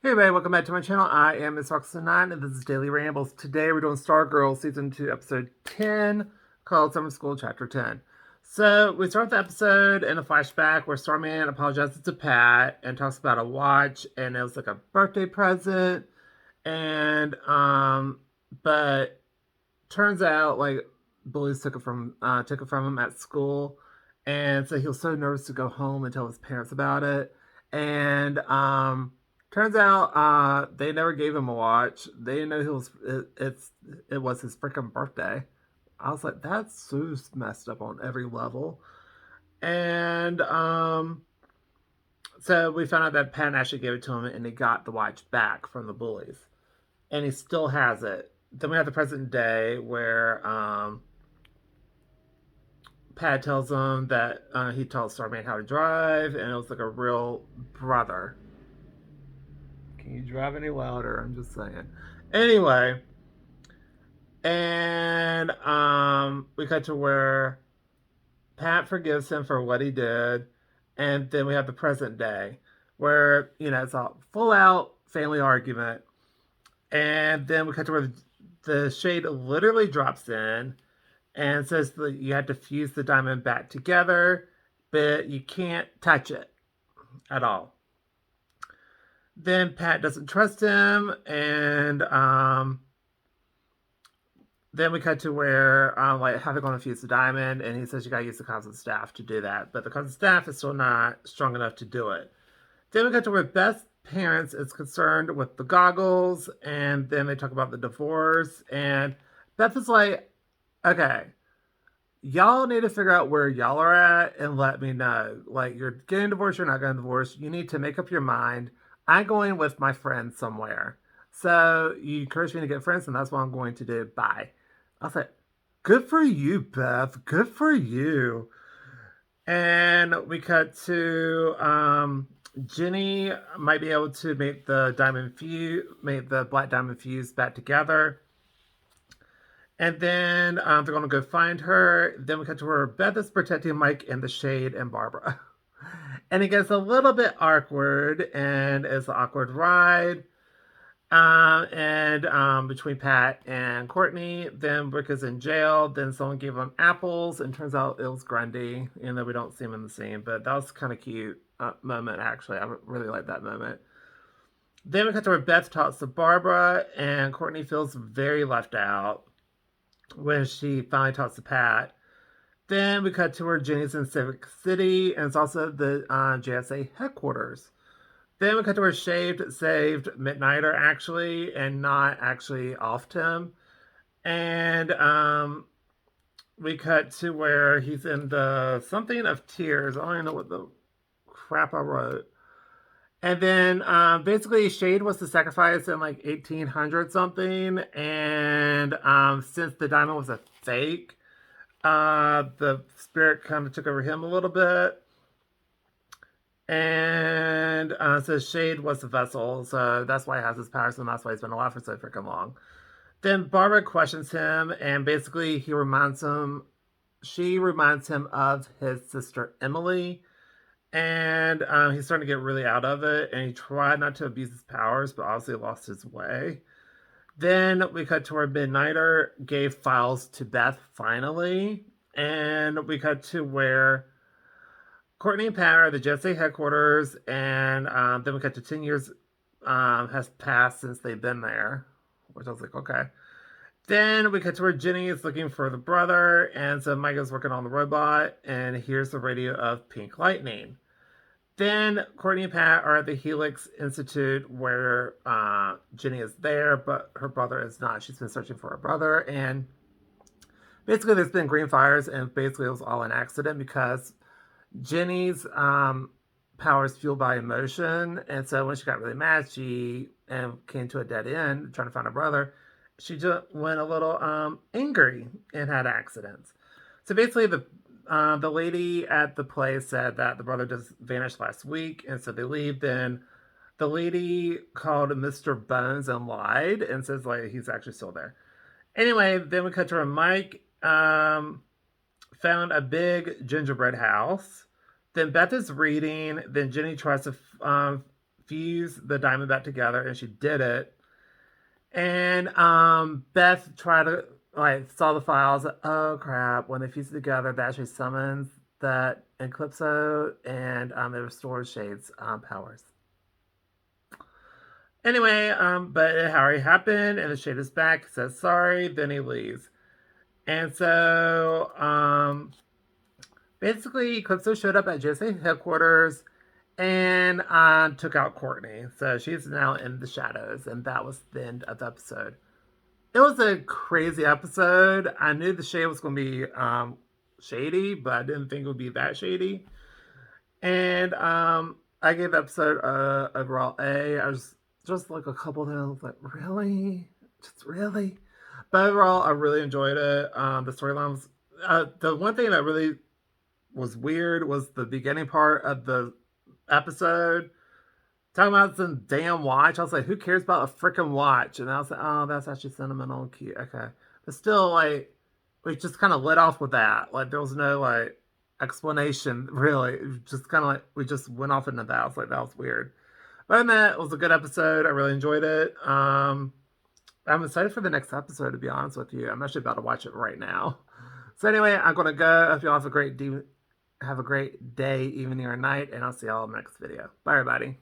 Hey everybody, welcome back to my channel. I am Miss Roxanne, and this is Daily Rambles. Today we're doing Stargirl Season 2, Episode 10, called Summer School, Chapter 10. So we start the episode in a flashback where Starman apologizes to Pat and talks about a watch, and it was like a birthday present, and but turns out like bullies took it from him at school, and so he was so nervous to go home and tell his parents about it. And turns out they never gave him a watch. They didn't know it was his freaking birthday. I was like, that's so messed up on every level. And so we found out that Penn actually gave it to him, and he got the watch back from the bullies, and he still has it. Then we have the present day where Pat tells him that he taught Starman how to drive, and it was like a real brother. Can you drive any louder? I'm just saying. Anyway, and we cut to where Pat forgives him for what he did, and then we have the present day where it's a full out family argument, and then we cut to where the shade literally drops in and says that you have to fuse the diamond back together, but you can't touch it at all. Then Pat doesn't trust him, and then we cut to where like how they're going to fuse the diamond, and he says you got to use the constant staff to do that, but the constant staff is still not strong enough to do it. Then we cut to where Beth's parents is concerned with the goggles, and then they talk about the divorce, and Beth is like, okay, y'all need to figure out where y'all are at and let me know. Like, you're getting divorced, you're not getting divorced. You need to make up your mind. I'm going with my friends somewhere. So you encourage me to get friends, and that's what I'm going to do. Bye. I was like, good for you, Beth. Good for you. And we cut to Jenny might be able to make the black diamond fuse back together. And then they're going to go find her. Then we cut to where Beth is protecting Mike in the shade and Barbara. And it gets a little bit awkward, and it's an awkward ride. And between Pat and Courtney, then Rick is in jail. Then someone gave him apples, and turns out it was Grundy, even though we don't see him in the scene. But that was kind of cute moment, actually. I really like that moment. Then we cut to where Beth talks to Barbara, and Courtney feels very left out when she finally talks to Pat. Then we cut to where Jenny's in Civic City, and it's also the JSA headquarters. Then we cut to where Shaved saved Mid-Niter, actually, and not actually offed him. And we cut to where he's in the something of tears. I don't even know what the crap I wrote. And then basically Shade was the sacrifice in like 1800 something. And since the diamond was a fake, the spirit kind of took over him a little bit. And so Shade was the vessel, so that's why he has his powers, and that's why he's been alive for so freaking long. Then Barbara questions him, and basically she reminds him of his sister Emily, and he's starting to get really out of it, and he tried not to abuse his powers, but obviously lost his way. Then we cut to where Mid-Niter gave files to Beth finally, and we cut to where Courtney and Pat are at the JSA headquarters, and then we cut to 10 years has passed since they've been there, which I was like, okay. Then we cut to where Jenny is looking for the brother, and so Mike is working on the robot, and here's the radio of Pink Lightning. Then Courtney and Pat are at the Helix Institute where Jenny is there, but her brother is not. She's been searching for her brother, and basically there's been green fires, and basically it was all an accident because Jenny's power is fueled by emotion, and so when she got really mad, she came to a dead end trying to find her brother. She just went a little angry and had accidents. So basically, the lady at the place said that the brother just vanished last week, and so they leave. Then the lady called Mr. Bones and lied and says like he's actually still there. Anyway, then we cut to Mike. Found a big gingerbread house. Then Beth is reading. Then Jenny tries to fuse the diamond back together, and she did it. And Beth tried to like saw the files. Oh crap! When they fuse it together, that actually summons that Eclipso, and it restores Shade's powers. Anyway, but it already happened, and the Shade is back. Says sorry, then he leaves. And so, basically, Eclipso showed up at JSA headquarters and took out Courtney. So she's now in the shadows, and that was the end of the episode. It was a crazy episode. I knew the shade was going to be shady, but I didn't think it would be that shady. And I gave the episode overall A. I was just like a couple of them, like, really? Just really? But overall, I really enjoyed it. The storyline was. The one thing that really was weird was the beginning part of the episode talking about some damn watch. I was like, who cares about a freaking watch? And I was like, oh, that's actually sentimental and cute. Okay. But still, like, we just kind of lit off with that. Like, there was no, like, explanation, really. It was just kind of like, we just went off into that. I was like, that was weird. But other than that, it was a good episode. I really enjoyed it. I'm excited for the next episode, to be honest with you. I'm actually about to watch it right now. So anyway, I'm going to go. I hope you all have a great day, evening, or night, and I'll see y'all in the next video. Bye, everybody.